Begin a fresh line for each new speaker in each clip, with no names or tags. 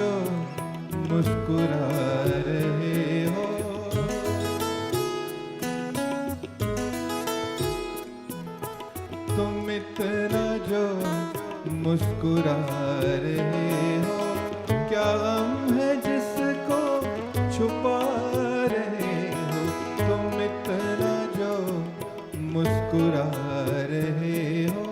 जो मुस्कुरा रहे हो, तुम इतना जो मुस्कुरा रहे हो, क्या गम है जिसको छुपा रहे हो, तुम इतना जो मुस्कुरा रहे हो।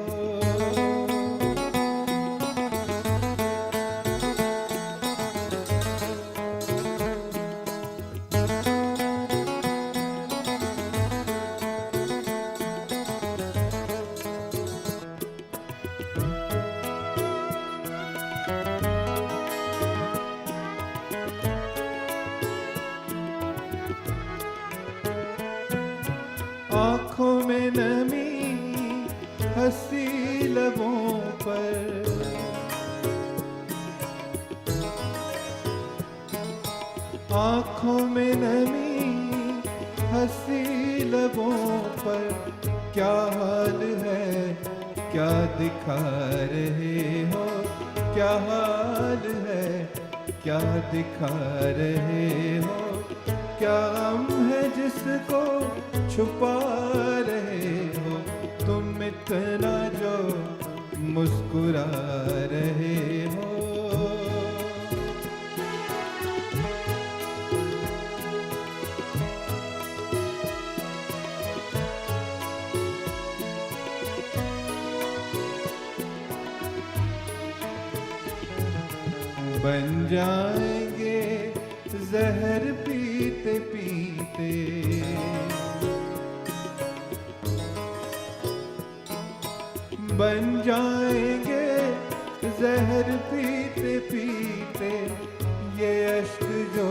आँखों में नमी, हंसी लबों पर, आँखों में नमी, हंसी लबों पर, क्या हाल है, क्या दिखा रहे हो, क्या हाल है, क्या दिखा रहे हो, क्या गम है जिसको छुपा रहे हो, तुम इतना जो मुस्कुरा रहे हो। बन जाएंगे जहर पीते पीते, बन जाएंगे जहर पीते पीते, ये अश्क जो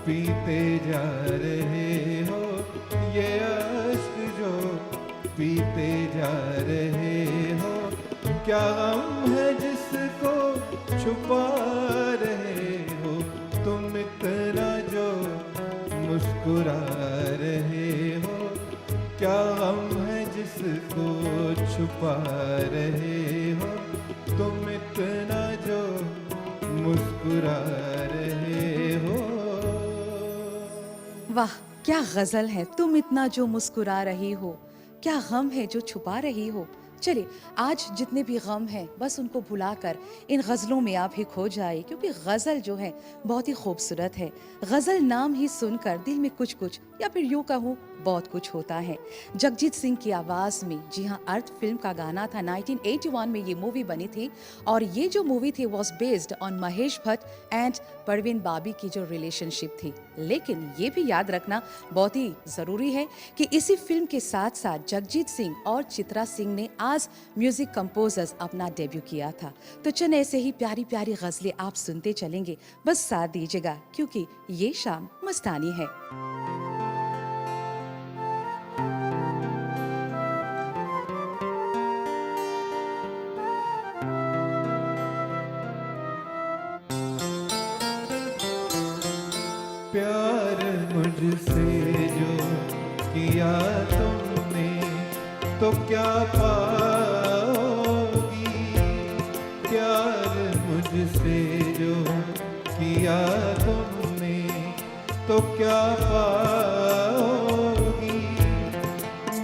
पीते जा रहे हो, ये अश्क जो पीते जा रहे हो, क्या गम है जिसको छुपा रहे हो, तुम इतना जो मुस्कुरा रहे हो, क्या गम है जिसको छुपा रहे हो, तुम इतना जो मुस्कुरा रहे हो।
वाह, क्या गजल है। तुम इतना जो मुस्कुरा रही हो, क्या गम है जो छुपा रही हो। चलिए, आज जितने भी गम हैं बस उनको भुलाकर इन गज़लों में आप ही खो जाए, क्योंकि गज़ल जो है बहुत ही खूबसूरत है। गज़ल नाम ही सुनकर दिल में कुछ कुछ, या फिर यूँ कहूँ बहुत कुछ होता है। जगजीत सिंह की आवाज़ में, जी हाँ, अर्थ फिल्म का गाना था। 1981 में ये मूवी बनी थी और ये जो मूवी थी was based on Mahesh Bhatt and Parveen Babi की जो रिलेशनशिप थी। लेकिन ये भी याद रखना बहुत ही ज़रूरी है कि इसी फिल्म के साथ साथ जगजीत सिंह और चित्रा सिंह ने आज म्यूजिक कंपोजर्स अपना डेब्यू किया था। तो चलिए ऐसे ही प्यारी प्यारी गज़लें आप सुनते चलेंगे, बस साथ दीजिएगा क्योंकि ये शाम मस्तानी है।
प्यार मुझसे जो किया तुमने, तो क्या पाओगी, प्यार मुझसे जो किया तुमने, तो क्या पाओगी,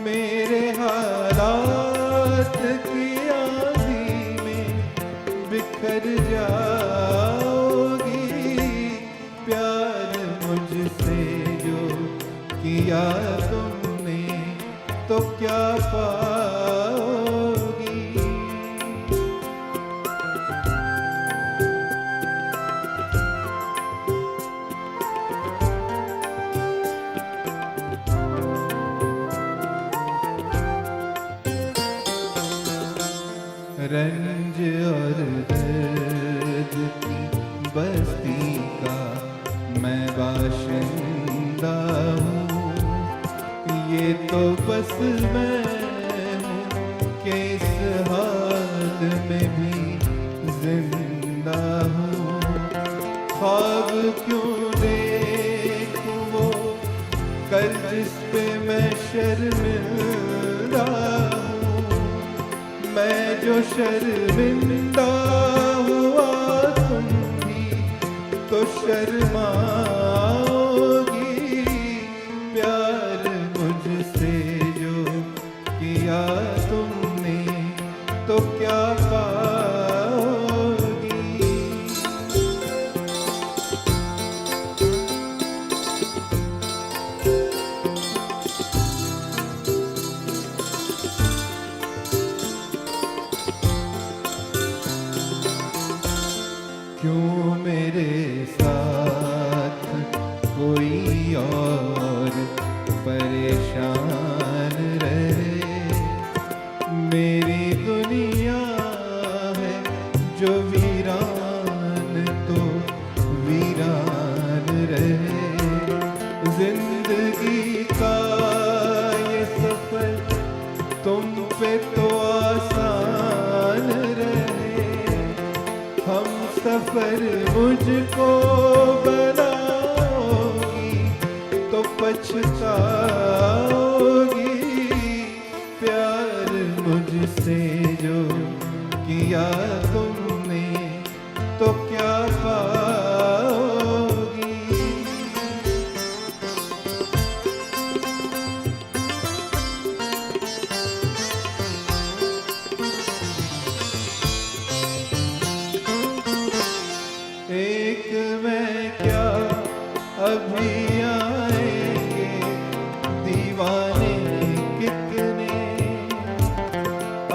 मेरे हालात की आंधी में बिखर जाओगी, प्यार मुझसे जो किया तुमने, तो क्या पाओगी। रंज और दर्द की बस्ती का मैं बाशिंदा हूँ, ये तो बस मैं हूँ कि इस हाल में भी जिंदा हूँ। ख्वाब क्यों देखूँ वो कल जिस पे मैं शर्मिंदा हूँ, मैं जो शर्मिंदा हुआ तुम भी शर्माओगी, प्यार मुझसे जो किया तुमने तो क्या पाओगी। क्यों मेरे साथ कोई और परेशान रहे, मेरी दुनिया है जो वीरान तो वीरान रहे। जिंदगी का ये सफर तुम पे तो आसान रहे, हम सफर मुझको बनाओगी तो पछताओगी, प्यार मुझसे जो किया तुमने तो क्या पाओगी। एक मैं क्या अभी आएंगे दीवाने कितने,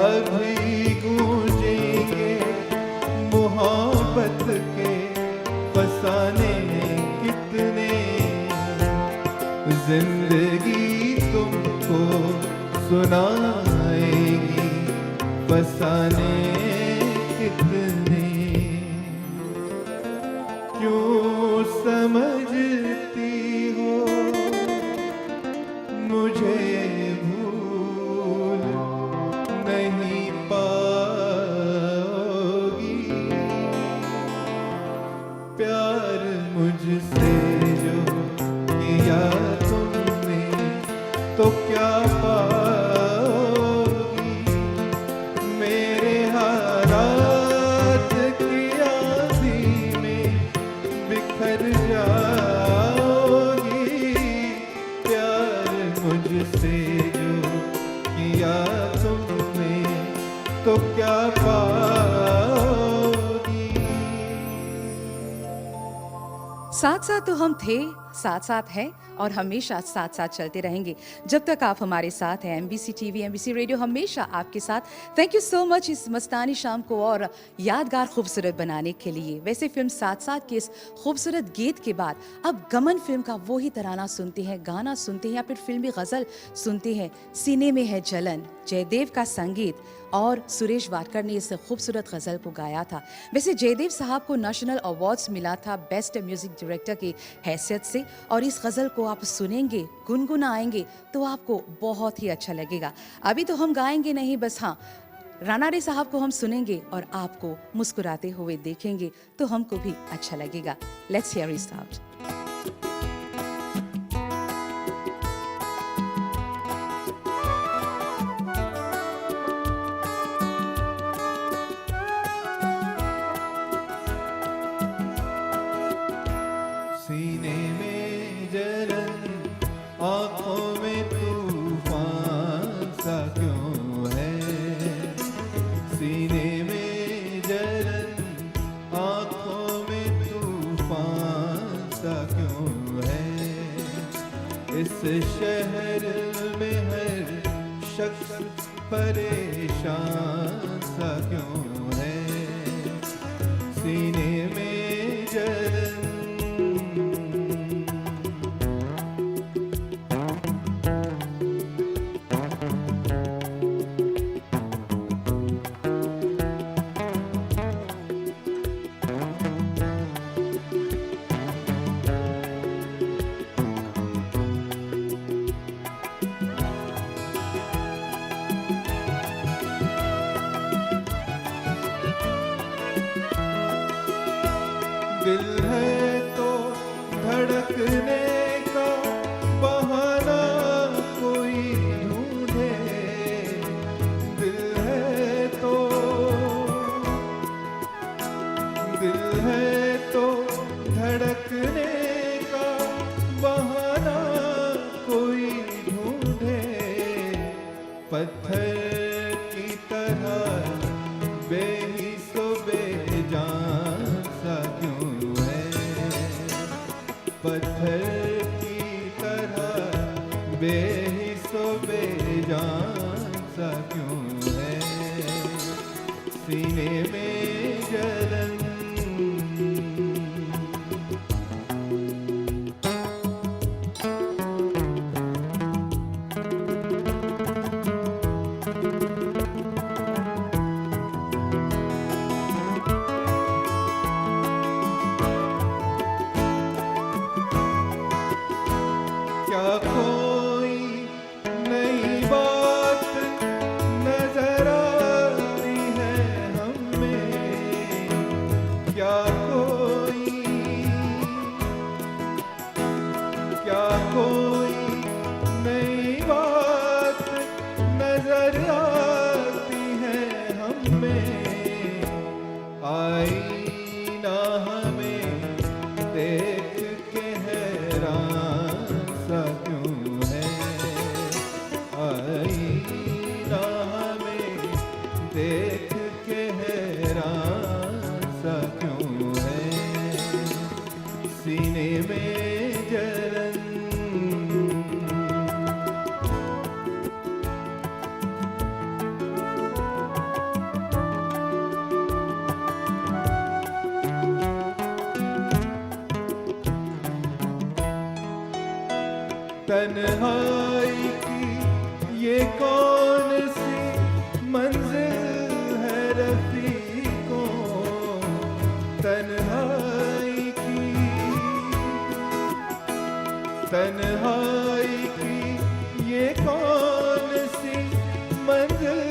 अभी गूंजेंगे मोहब्बत के फसाने कितने। जिंदगी तुमको सुनाएगी फसाने कितने। क्यों समझती हो मुझे भूल नहीं पाओगी, प्यार मुझसे जो किया तुमने तो क्या पाओगी। मेरे हालात की आंधी में बिखर जाओगी, प्यार मुझसे जो किया तुमने तो क्या पाओगी।
साथ साथ तो हम थे, साथ साथ हैं और हमेशा साथ साथ चलते रहेंगे जब तक आप हमारे साथ हैं। एमबीसी टीवी, एमबीसी रेडियो हमेशा आपके साथ। थैंक यू सो मच इस मस्तानी शाम को और यादगार खूबसूरत बनाने के लिए। वैसे फिल्म साथ साथ के इस खूबसूरत गीत के बाद अब गमन फिल्म का वो ही तराना सुनते हैं, गाना सुनते हैं या फिर फिल्मी गज़ल सुनते हैं। सीने में है जलन, जयदेव का संगीत और सुरेश वाडकर ने इस खूबसूरत गज़ल को गाया था। वैसे जयदेव साहब को नेशनल अवार्ड्स मिला था बेस्ट म्यूजिक डायरेक्टर की हैसियत से, और इस गज़ल को आप सुनेंगे, गुनगुनाएंगे तो आपको बहुत ही अच्छा लगेगा। अभी तो हम गाएंगे नहीं, बस हाँ राना रे साहब को हम सुनेंगे और आपको मुस्कुराते हुए देखेंगे तो हमको भी अच्छा लगेगा। Let's hear it out.
सीने में जलन, आँखों में तूफान सा क्यों है। सीने में जलन, आँखों में तूफान सा क्यों है। इस शहर में हर शख्स परेशान सा क्यों है। सीने में जलन, दिल है तो धड़कने का बहाना कोई ढूंढे। दिल है तो धड़कने का बहाना कोई ढूंढे, पत्थर की तरह बेहिसो बेजान सा क्यों है, पत्थर की तरह बेहिसो बेजान सा क्यों है, सीने में जलन। क्या कोई नई बात नजर आती है हमें, क्या कोई नई बात नजर आती है हमें, आईना हमें देख के हैरान सा क्यों है, आईना हमें देख के हैरान सा क्यों है, सीने में जलन। तन्हाई की ये कौन सी मंजिल है रफीकों, तन्हाई की ये कौन सी मंजिल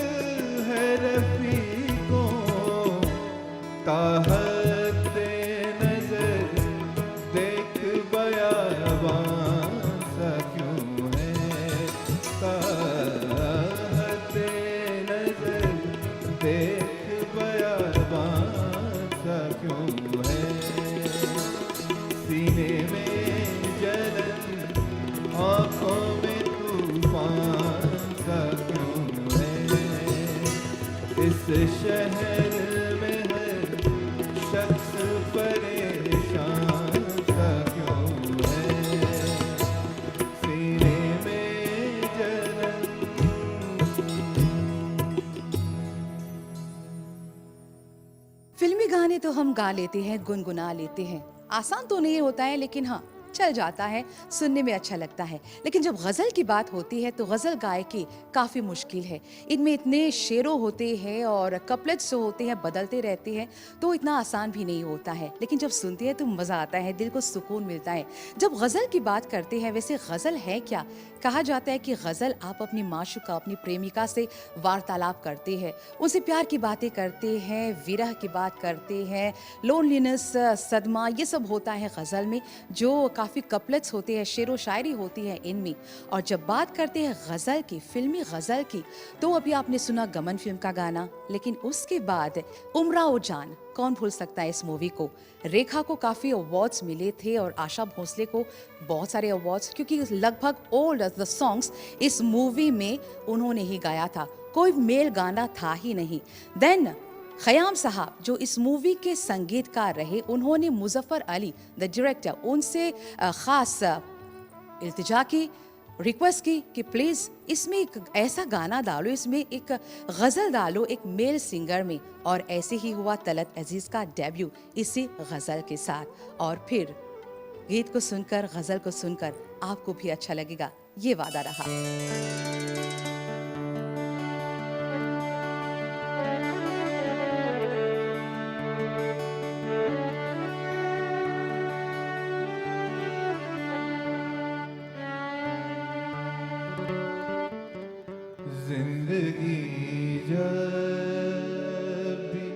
है रफीकों, ताहत नजर देख बयाबान सा क्यों है, ताहत नजर देख बयाबान सा क्यों है, सीने में जलन, आँखों में तूफान सा क्यों है, इस शहर में हर शख्स परेशान सा क्यों है, सीने में जलन।
फिल्मी गाने तो हम गा लेते हैं, गुनगुना लेते हैं, आसान तो नहीं होता है लेकिन हाँ चल जाता है, सुनने में अच्छा लगता है। लेकिन जब गज़ल की बात होती है तो गज़ल गायकी काफ़ी मुश्किल है। इनमें इतने शेरों होते हैं और कपलेट्स जो होते हैं बदलते रहते हैं, तो इतना आसान भी नहीं होता है। लेकिन जब सुनते हैं तो मज़ा आता है, दिल को सुकून मिलता है। जब गज़ल की बात करते हैं, वैसे गज़ल है क्या? कहा जाता है कि गज़ल आप अपनी माशूका, अपनी प्रेमिका से वार्तालाप करते हैं, उनसे प्यार की बातें करते हैं, विरह की बात करते हैं, लोनलीनेस, सदमा, ये सब होता है गज़ल में, जो काफ़ी कपलेट्स होते हैं, शेरो शायरी होती है इनमें। और जब बात करते हैं गज़ल की, फिल्मी गज़ल की, तो अभी आपने सुना गमन फिल्म का गाना, लेकिन उसके बाद उमराओ जान, कौन भूल सकता है इस मूवी को। रेखा को काफ़ी अवार्ड्स मिले थे और आशा भोसले को बहुत सारे अवार्ड्स, क्योंकि लगभग ऑल द सॉन्ग्स इस मूवी में उन्होंने ही गाया था, कोई मेल गाना था ही नहीं। देन ख़याम साहब जो इस मूवी के संगीतकार रहे, उन्होंने मुज़फ़्फ़र अली द डायरेक्टर, उनसे ख़ास इल्तिजा की, रिक्वेस्ट की कि प्लीज़ इसमें एक ऐसा गाना डालो, इसमें एक गज़ल डालो एक मेल सिंगर में। और ऐसे ही हुआ तलत अजीज़ का डेब्यू इसी गज़ल के साथ। और फिर गीत को सुनकर, गज़ल को सुनकर आपको भी अच्छा लगेगा, ये वादा रहा।
जिंदगी जब भी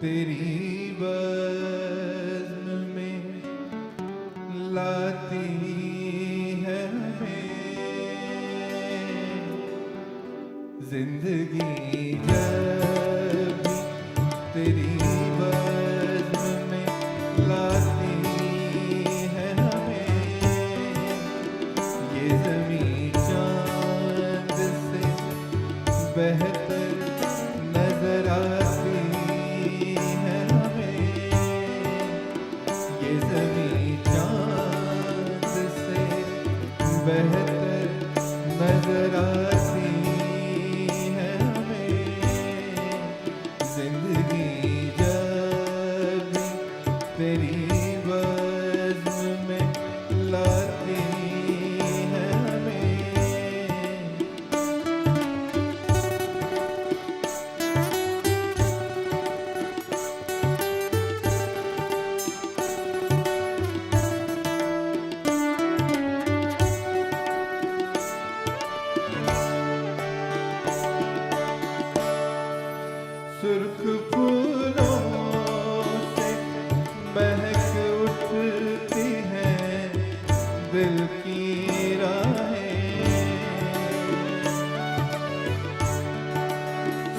तेरी बज़्म में लाती है हमें, जिंदगी जब भी तेरी बज़्म में लाती महक उठती हैं दिल की राहें,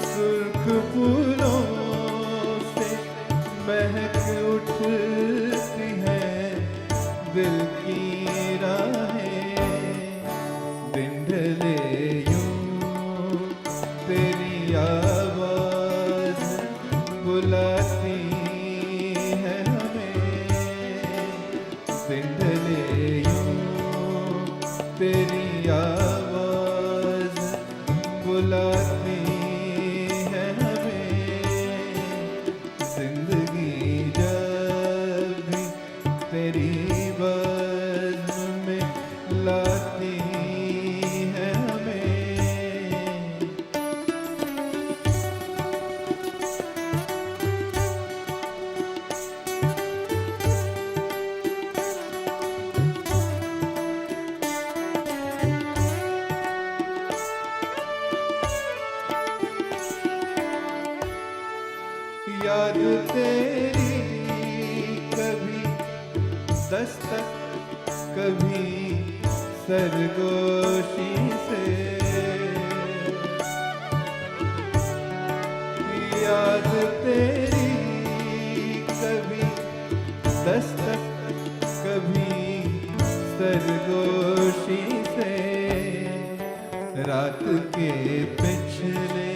सुर्ख फूलों से महक उठती हैं दिल की राहें, दिन ढले यूं तेरी आवाज़ बुलाती है हमें, दिन ढले यूं तेरी आवाज़ बुलाती है हमें, जिंदगी जब भी तेरी बज़्म में लाती है हमें। याद तेरी कभी दस्तक, कभी सरगोशी से, याद तेरी कभी दस्तक, कभी सरगोशी से, रात के पिछले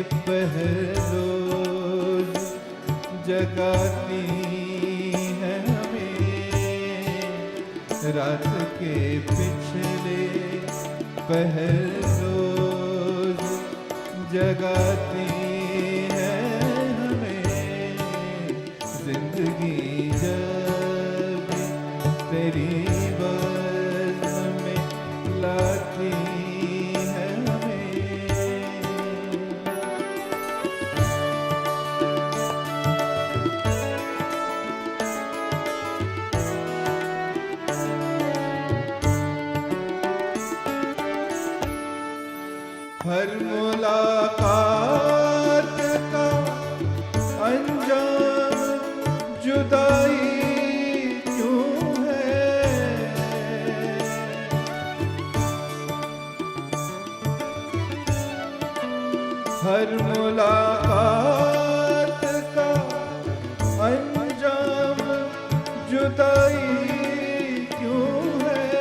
पहर रोज जगाती है हमें, रात के पिछले पहर रोज जगाती है हमें, जिंदगी जब भी तेरी बज़्म में लाती है हमें। हर मुलाकात का अंजाम जुदाई क्यों है, हर मुलाकात का अंजाम जुदाई क्यों है,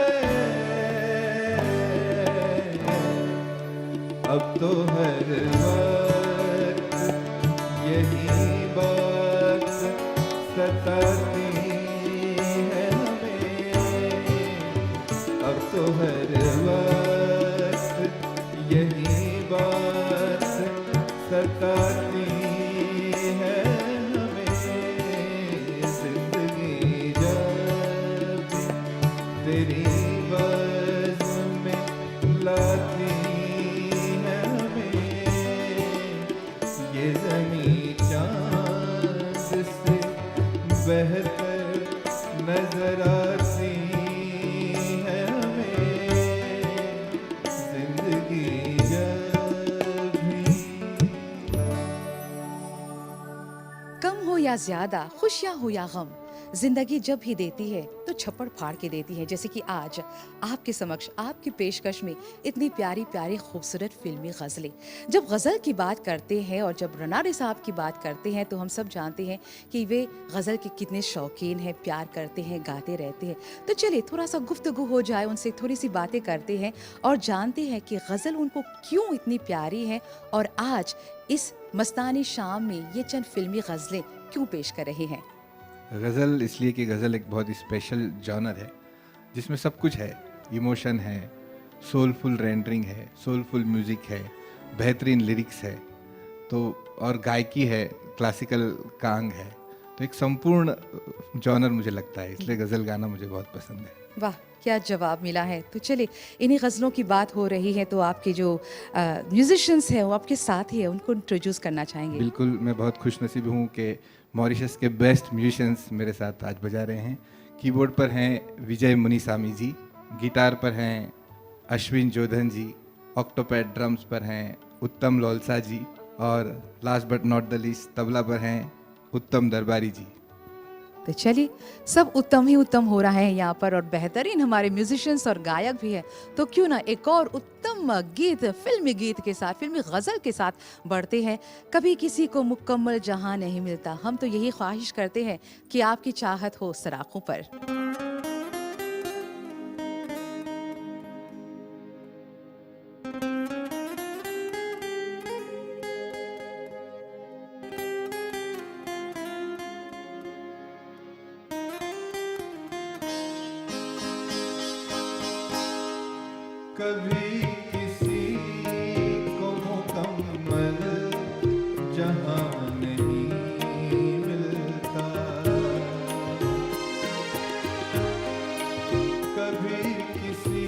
अब तो हर वक्त यही बात सताती है हमें, अब तो हर वक्त यही बात सताती है हमें, जिंदगी जब भी तेरी बज़्म में लाती है हमें, ये ज़मीं चाँद से बेहतर नजर आती है हमें, जिंदगी जब भी।
कम हो या ज्यादा, खुशियां हो या गम, जिंदगी जब भी देती है तो छप्पड़ फाड़ के देती है। जैसे कि आज आपके समक्ष आपकी पेशकश में इतनी प्यारी प्यारी खूबसूरत फिल्मी गज़लें। जब गज़ल की बात करते हैं और जब रनारे साहब की बात करते हैं तो हम सब जानते हैं कि वे गज़ल के कितने शौकीन हैं, प्यार करते हैं, गाते रहते हैं। तो चलिए थोड़ा सा गुफ्तगू हो जाए, उनसे थोड़ी सी बातें करते हैं और जानते हैं कि गज़ल उनको क्यों इतनी प्यारी है और आज इस मस्तानी शाम में ये चंद फिल्मी गज़लें क्यों पेश कर रहे हैं।
गज़ल इसलिए कि गज़ल एक बहुत स्पेशल जॉनर है जिसमें सब कुछ है, इमोशन है, सोलफुल रेंडरिंग है, सोलफुल म्यूज़िक है, बेहतरीन लिरिक्स है, तो और गायकी है, क्लासिकल का अंग है, तो एक संपूर्ण जॉनर मुझे लगता है, इसलिए गज़ल गाना मुझे बहुत पसंद है।
वाह, क्या जवाब मिला है। तो चलिए इन्हीं गज़लों की बात हो रही है तो आपके जो म्यूजिशियंस हैं वो आपके साथ ही है, उनको इंट्रोड्यूस करना चाहेंगे।
बिल्कुल, मैं बहुत खुशनसीब हूँ कि मॉरिशस के बेस्ट म्यूजिशियंस मेरे साथ आज बजा रहे हैं। कीबोर्ड पर हैं विजय मुनिसामी जी, गिटार पर हैं अश्विन जोधन जी, ऑक्टोपैड ड्रम्स पर हैं उत्तम लोलसा जी और last but not the least tabla पर हैं उत्तम दरबारी जी।
तो चलिए, सब उत्तम ही उत्तम हो रहा है यहाँ पर और बेहतरीन हमारे म्यूजिशियंस और गायक भी है, तो क्यों ना एक और उत्तम गीत, फिल्मी गीत के साथ, फिल्मी गज़ल के साथ बढ़ते हैं। कभी किसी को मुकम्मल जहां नहीं मिलता, हम तो यही ख्वाहिश करते हैं कि आपकी चाहत हो सराखों पर।
कभी किसी को मुकम्मल जहां नहीं मिलता, कभी किसी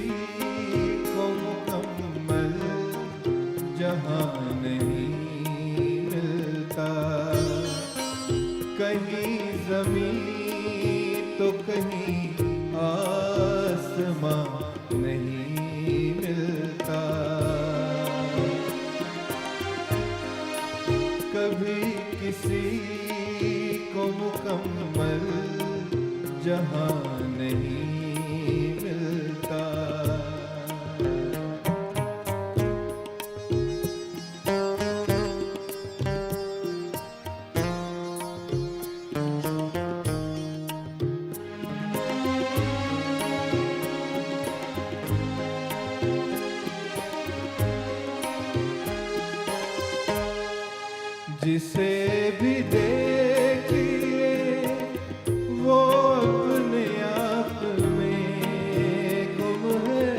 को मुकम्मल जहां नहीं मिलता। कहीं ज़मीन तो कहीं आसमां नहीं मिलता। कभी किसी को मुकम्मल जहां नहीं मिलता। जिसे भी देखिए वो अपने आप में गुम है,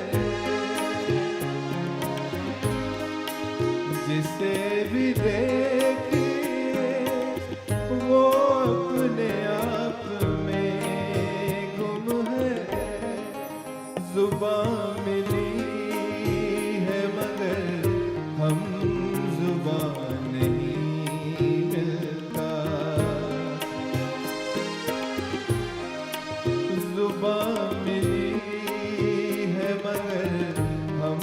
जिसे भी देखिए वो अपने आप में गुम है। जुबान मिली है मगर हम जुबान नहीं मिलता। जुबान मिली है मगर हम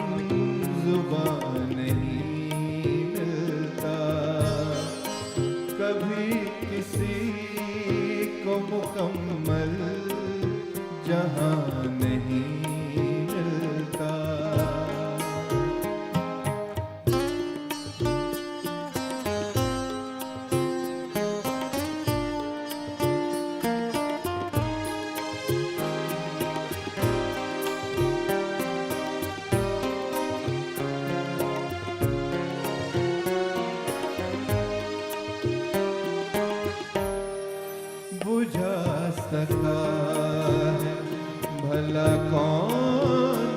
जुबान नहीं मिलता। कभी किसी को मुकम्मल जहां नहीं मिलता। बुझा सका है भला कौन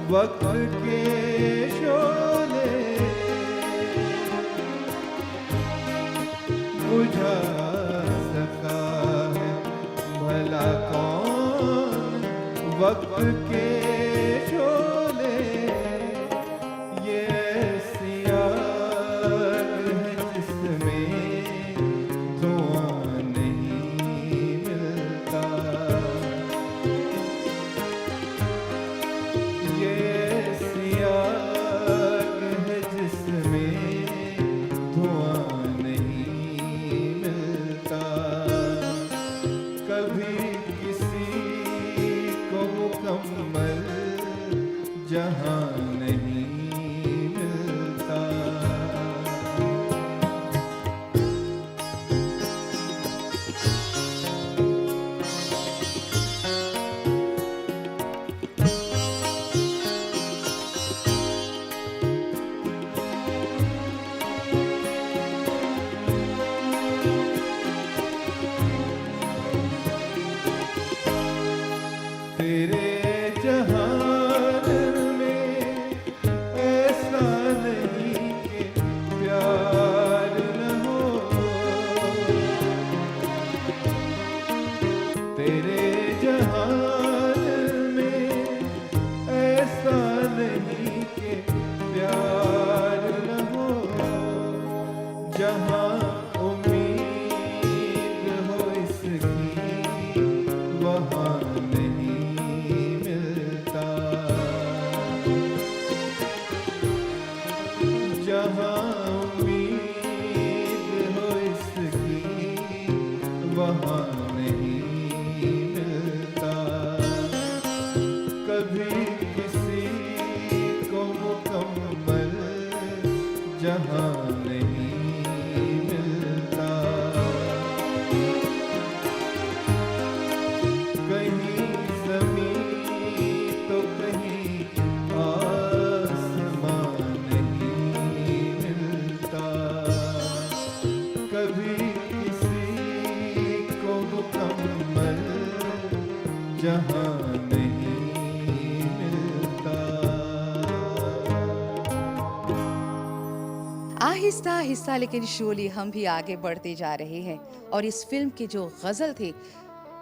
वक्त के शोले, बुझा सका है भला कौन वक्त के शोले। ये ऐसी आग है जिसमें धुआं नहीं मिलता। ये ऐसी आग है जिसमें धुआं नहीं मिलता। कभी किसी को मुकम्मल जहां नहीं मिलता। तेरे जहान में ऐसा नहीं कि प्यार न हो। तेरे जहान में ऐसा नहीं कि प्यार न हो। जहां उम्मीद हो इसकी वहां नहीं मिलता। जहां उम्मीद हो इसकी वहां नहीं मुकम्मल जहाँ नहीं मिलता।
आहिस्ता आहिस्ता लेकिन शोली हम भी आगे बढ़ते जा रहे हैं और इस फिल्म के जो गजल थे,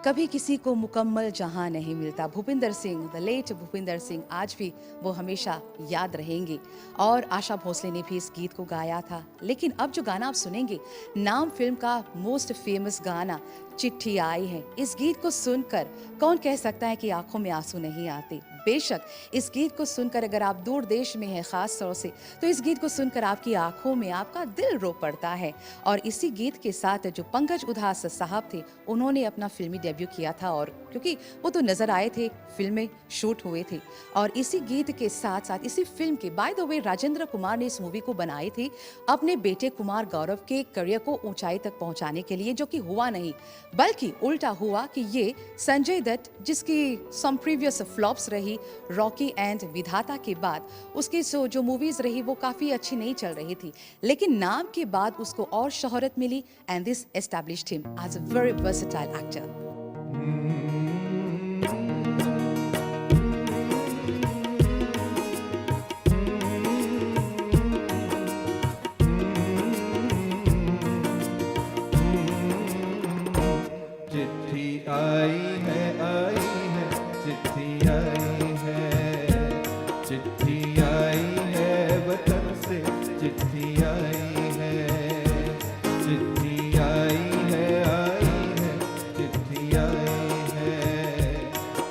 कभी किसी को मुकम्मल जहां नहीं मिलता, भूपिंदर सिंह, द लेट भूपिंदर सिंह, आज भी वो हमेशा याद रहेंगे। और आशा भोसले ने भी इस गीत को गाया था। लेकिन अब जो गाना आप सुनेंगे, नाम फिल्म का मोस्ट फेमस गाना चिट्ठी आई है। इस गीत को सुनकर कौन कह सकता है कि आंखों में आंसू नहीं आते। बेशक इस गीत को सुनकर अगर आप दूर देश में हैं खास तौर से, तो इस गीत को सुनकर आपकी आंखों में आपका दिल रो पड़ता है। और इसी गीत के साथ जो पंकज उधास साहब थे, उन्होंने अपना फिल्मी डेब्यू किया था। और क्योंकि वो तो नजर आए थे, फिल्में शूट हुए थे, और इसी गीत के साथ साथ इसी फिल्म के by the way Rajendra Kumar ने इस मूवी को बनाई थी अपने बेटे कुमार गौरव के करियर को ऊंचाई तक पहुंचाने के लिए, जो कि हुआ नहीं, बल्कि उल्टा हुआ कि ये संजय दत्त, जिसकी सम प्रीवियस फ्लॉप्स रही रॉकी एंड विधाता के बाद, उसकी जो मूवीज रही वो काफी अच्छी नहीं चल रही थी, लेकिन नाम के बाद उसको और शोहरत मिली and this established him as a very versatile actor.
चिट्ठी आई है, चिट्ठी आई है, चिट्ठी आई है वतन से, चिट्ठी आई है, चिट्ठी आई है, चिट्ठी आई है,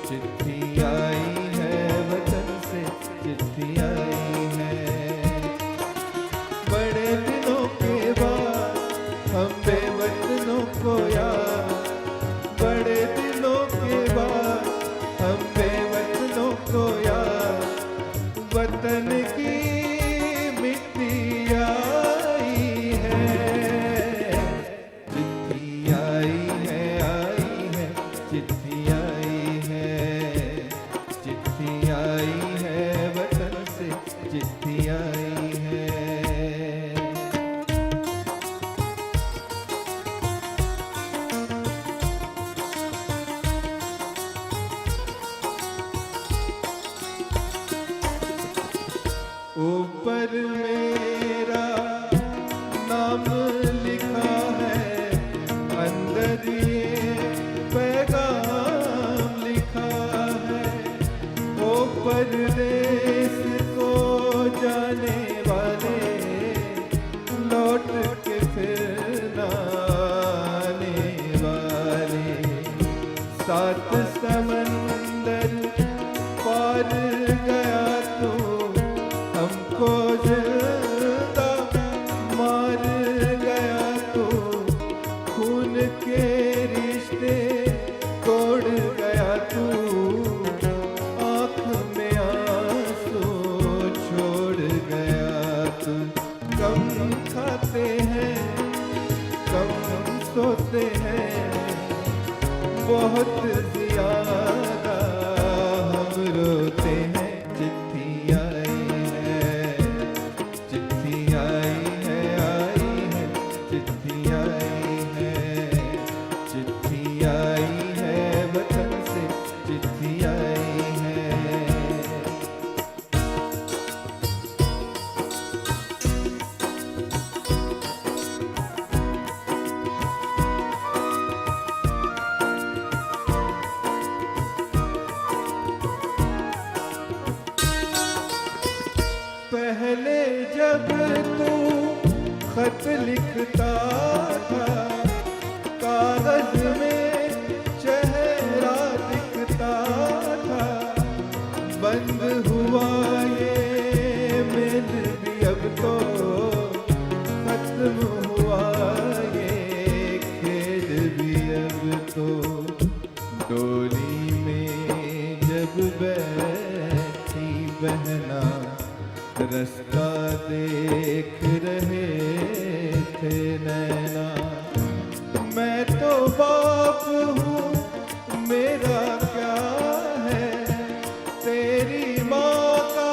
चिट्ठी आई है वतन से, चिट्ठी आई है। बड़े दिनों के बाद हम बेवतनों को याद, बड़े दिनों के बाद हम बेवतनों को याद, वतन की मिट्टी आई है। चिट्ठी आई है, चिट्ठी आई है, चिट्ठी आई है वतन से, चिट्ठी आई है। ऊपर मेरा नाम लिखा है, अंदर ये पैगाम लिखा है। ओ परदेस को जाने वाले, लौट के फिर न आने वाले, सात समंदर पार गया तू, हमको जिंदा मार गया तू, खून के रिश्ते तोड़ गया तू, आँख में आंसू छोड़ गया तू। कम खाते हैं, कम सोते हैं, बहुत ज्यादा हम रोते हैं। चिट्ठी आई है, चिट्ठी आई है, चिट्ठी आई है, चिट्ठी आई है वतन से, चिट्ठी आई है। पहले जब तू खत लिखता था, कागज में चेहरा दिखता था, बंद हुआ ये मेल भी अब तो, खत्म हुआ ये खेल भी अब तो। डोली में जब बैठी बहना, रास्ता देख रहे थे नैना। मैं तो बाप हूँ, मेरा क्या है, तेरी माँ का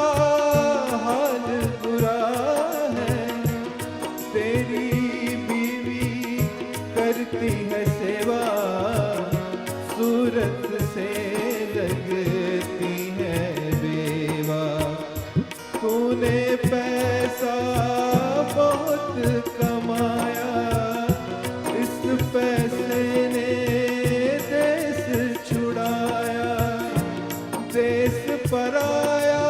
हाल बुरा है, तेरी बीवी करती है सेवा, सूरत से लगती है बेवा। तूने पैसा बहुत कमाया, इस पैसे ने देश छुड़ाया। देश पराया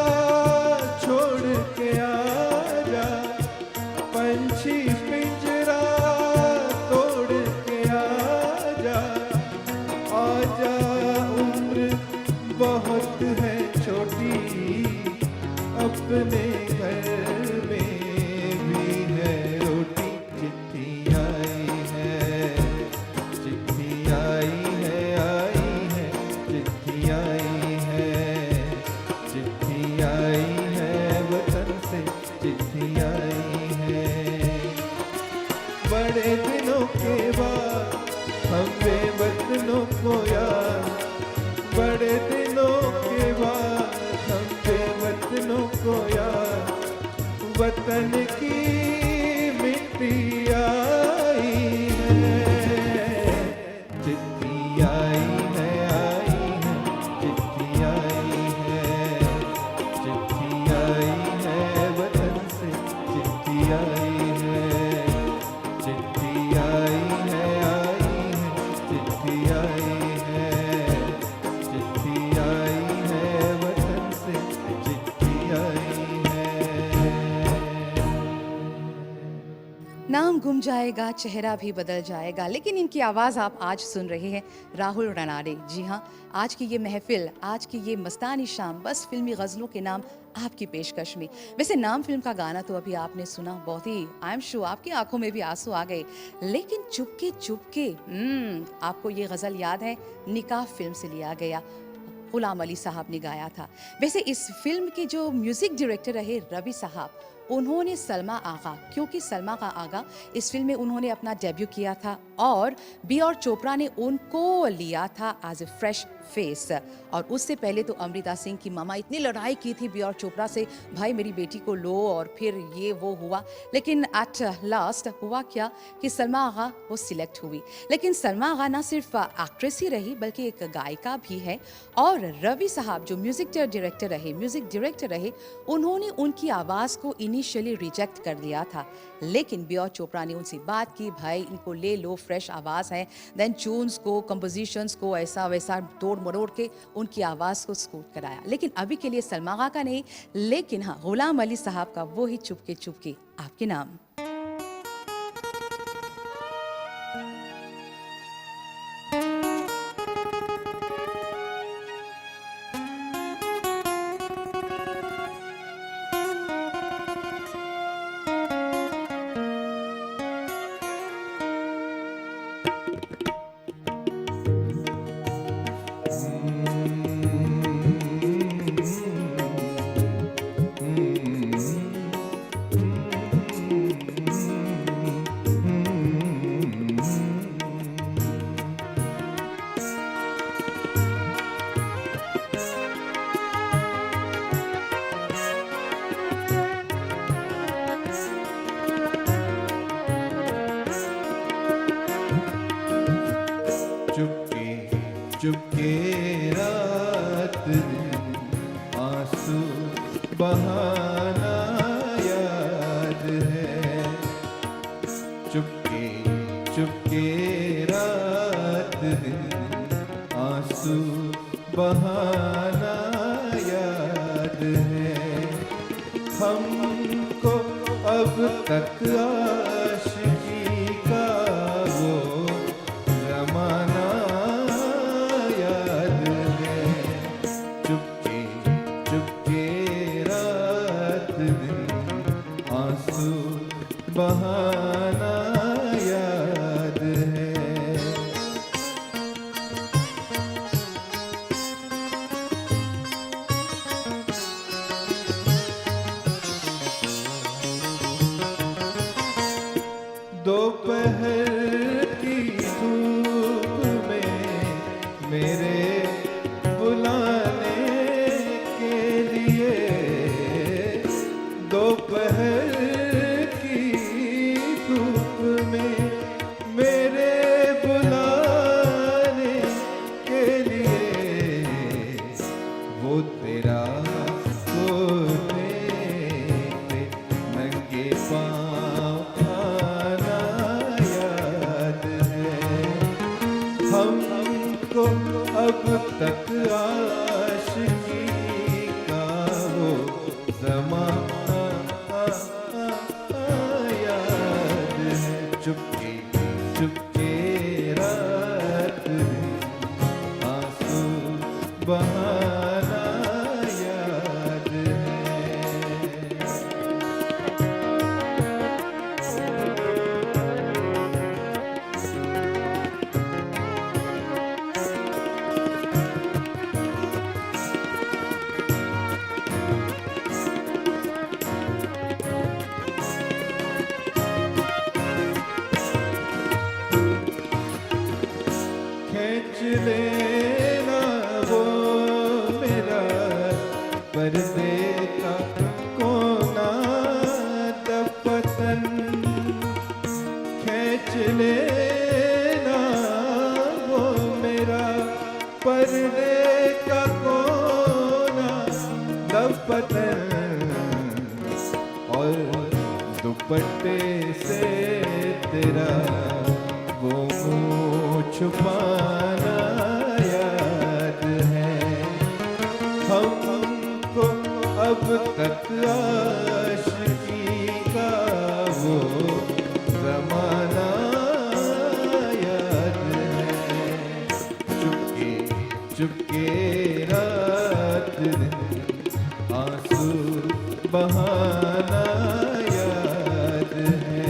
छोड़ के आजा, पंछी पिंजरा तोड़ के आजा। आजा उम्र बहुत है छोटी, अपने घर में भी है रोटी। चिट्ठी आई है, चिट्ठी आई है, चिट्ठी आई है, चिट्ठी आई है वतन से, चिट्ठी आई है। बड़े दिनों के बाद हम बेवतनों को याद, बड़े दिनों के बाद हम बेवतनों को याद। वतन की मिट्टी आई है, चिट्ठी आई है, चिट्ठी आई है, चिट्ठी आई है वतन से, चिट्ठी आई है, चिट्ठी आई है, चिट्ठी आई है, चिट्ठी आई है वतन से, चिट्ठी आई है।
नाम गुम जाएगा, चेहरा भी बदल जाएगा, लेकिन इनकी आवाज़ आप आज सुन रहे हैं राहुल रनारे। जी हाँ, आज की ये महफिल, आज की ये मस्तानी शाम बस फिल्मी गज़लों के नाम आपकी पेशकश में। वैसे नाम फिल्म का गाना तो अभी आपने सुना, बहुत ही आई एम श्योर आपकी आंखों में भी आंसू आ गए। लेकिन चुपके चुपके आपको ये गज़ल याद है? निकाह फिल्म से लिया गया, गुलाम अली साहब ने गाया था। वैसे इस फिल्म के जो म्यूज़िक डायरेक्टर रहे रवि साहब, उन्होंने सलमा आगा, क्योंकि सलमा का आगा इस फिल्म में उन्होंने अपना डेब्यू किया था और बी आर चोपड़ा ने उनको लिया था एज ए फ्रेश फेस। और उससे पहले तो अमृता सिंह की मामा इतनी लड़ाई की थी बी आर चोपड़ा से, भाई मेरी बेटी को लो, और फिर ये वो हुआ। लेकिन एट लास्ट हुआ क्या कि सलमा आगा वो सिलेक्ट हुई। लेकिन सलमा आगा ना सिर्फ एक्ट्रेस ही रही बल्कि एक गायिका भी है। और रवि साहब जो म्यूज़िक डायरेक्टर रहे, उन्होंने उनकी आवाज़ को इनिशियली रिजेक्ट कर दिया था। लेकिन बी आर चोपड़ा ने उनसे बात की, भाई इनको ले लो, फ्रेश आवाज़ है। देन ट्यून्स को, कंपोजिशंस को ऐसा वैसा तोड़ मरोड़ के उनकी आवाज़ को स्कूट कराया। लेकिन अभी के लिए सलमा आगा का नहीं, लेकिन हाँ गुलाम अली साहब का वो ही चुपके चुपके आपके नाम।
चुपके रात दिन आंसू बहाना याद है। चुपके चुपके रात दिन आंसू बहाना याद है। हमको अब तक आशिकी का वो जमाना याद है। चुपके चुपके रात दिन आंसू बहाना याद है। दोपहर की धूप में मेरे बुलाने के लिए, दोपहर की धूप में मेरे बुलाने के लिए हमको अब तक आशिकी का वो ज़माना याद है। चुपके चुपके रात आंसू बहाना याद है। खींच लेना वो मेरा पर्दे का कोना दफतन। खींच लेना वो मेरा पर्दे का कोना दफतन। और दुपट्टे से तेरा वो मुँह छुपाना याद है। हमको अब तक आशिकी का वो ज़माना याद है। चुपके चुपके रात दिन आंसू बहाना याद है।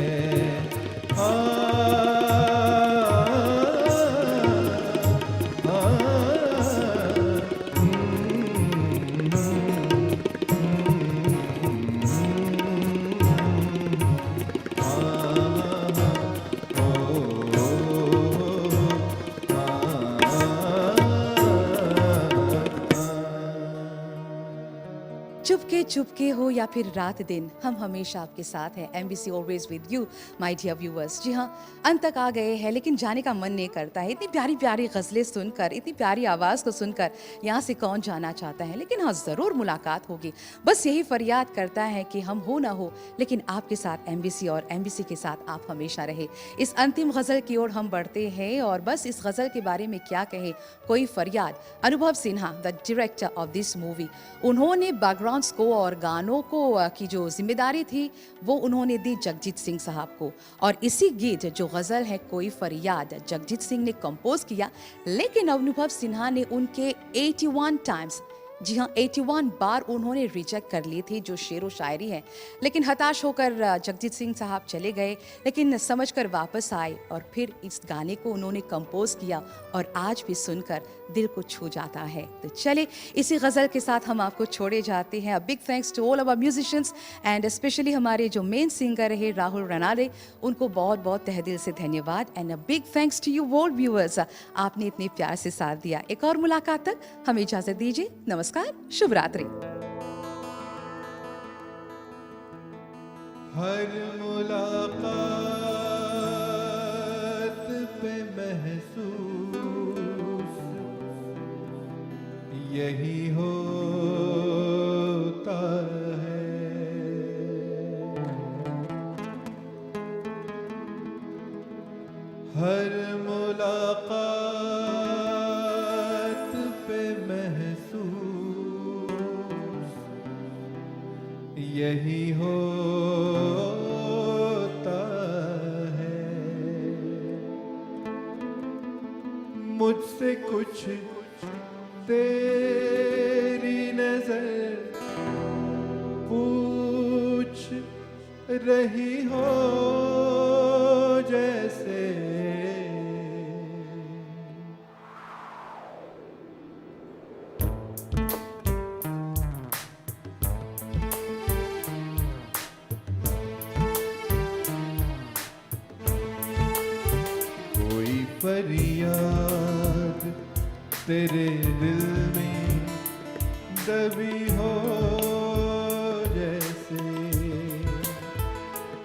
चुपके चुपके हो या फिर रात दिन, हम हमेशा आपके साथ हैं। MBC always with you my dear viewers. जी हाँ, अंत तक आ गए हैं लेकिन जाने का मन नहीं करता है। इतनी प्यारी प्यारी गज़लें सुनकर, इतनी प्यारी आवाज़ को सुनकर यहाँ से कौन जाना चाहता है। लेकिन हाँ, ज़रूर मुलाकात होगी। बस यही फरियाद करता है कि हम हो ना हो लेकिन आपके साथ एमबीसी और एमबीसी के साथ आप हमेशा रहे। इस अंतिम गज़ल की ओर हम बढ़ते हैं और बस इस गज़ल के बारे में क्या कहें, कोई फरियाद। अनुभव Sinha the director of this movie, उन्होंने बैकग्राउंड को और गानों को की जो जिम्मेदारी थी वो उन्होंने दी जगजीत सिंह साहब को। और इसी गीत जो गज़ल है कोई फरियाद जगजीत सिंह ने कंपोज किया, लेकिन अनुभव सिन्हा ने उनके 81 टाइम्स, जी हाँ 81 बार उन्होंने रिजेक्ट कर ली थी जो शेर व शायरी है। लेकिन हताश होकर जगजीत सिंह साहब चले गए, लेकिन समझकर वापस आए और फिर इस गाने को उन्होंने कंपोज किया और आज भी सुनकर दिल को छू जाता है। तो चले इसी गज़ल के साथ हम आपको छोड़े जाते हैं। Big thanks to all our musicians and specially हमारे जो मेन सिंगर रहे राहुल रनारे, उनको बहुत बहुत तहे दिल से धन्यवाद। And a big thanks to you all viewers, आपने इतने प्यार से साथ दिया। एक और मुलाकात तक हमें इजाज़त दीजिए। नमस्कार, शुभ रात्रि।
हर मुलाकात पे महसूस यही होता है। हर मुलाकात पे महसूस यही होता है। मुझसे कुछ तेरी नजर पूछ रही हो जैसे कोई फरियाद तेरे दिल में दबी हो जैसे।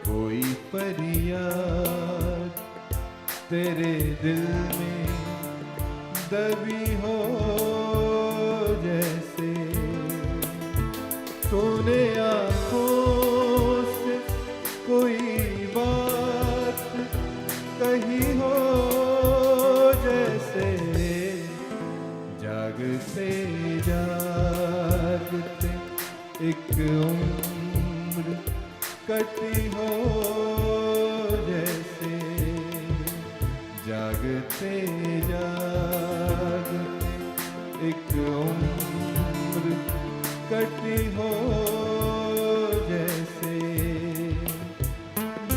कोई फरियाद तेरे दिल में दबी हो जैसे। तूने आँखों से कोई बात कही हो जैसे। जैसे जागते जागते एक उम्र कटी हो जैसे जागते जागते एक उम्र कटी हो जैसे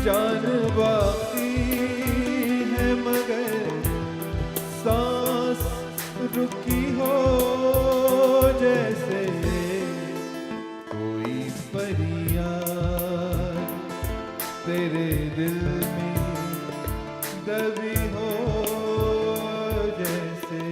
जान बाकी है मगर सांस रुकी हो जैसे कोई फरियाद तेरे दिल में दबी हो जैसे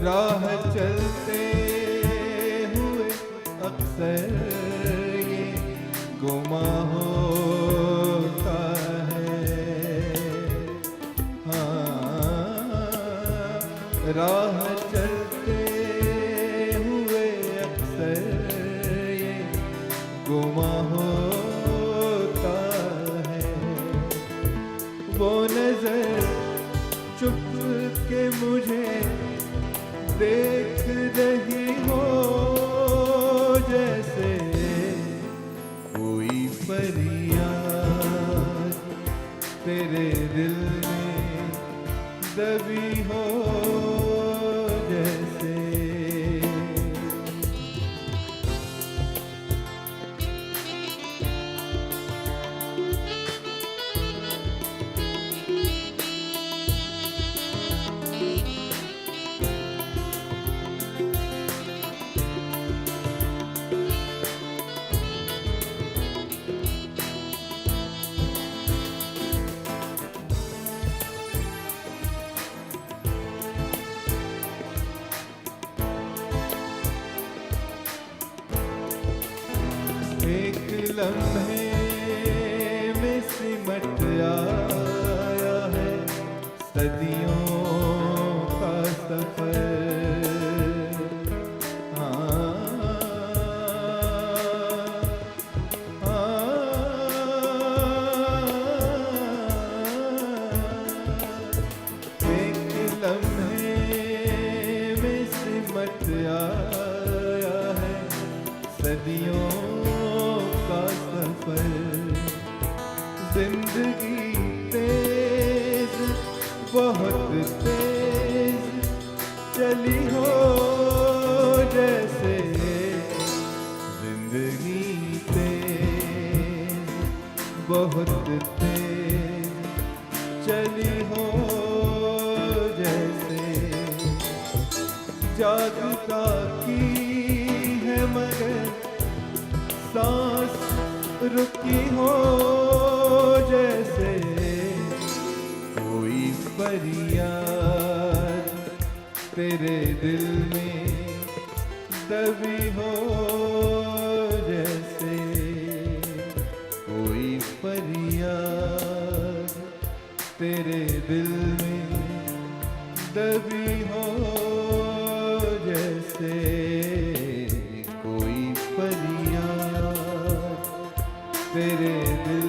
राह चलते हुए अक्सर ये गुमा होता है। हाँ, राह चलते हुए अक्सर ये गुमा होता है। वो नजर चुप के मुझे देख रही हो जैसे कोई फरियाद तेरे दिल में दबी हो जैसे एक लम्हे में सिमट आया है सदियों का सफर। एक लम्हे में सिमट आया है सदियों का सफर। जिंदगी तेज बहुत तेज चली हो जैसे जिंदगी तेज बहुत तेज चली हो जैसे जागता की है मगर सांस रुकी हो जैसे कोई फरियाद तेरे दिल में दबी हो जैसे कोई फरियाद तेरे दिल में दबी हो जैसे कोई फरियाद तेरे दिल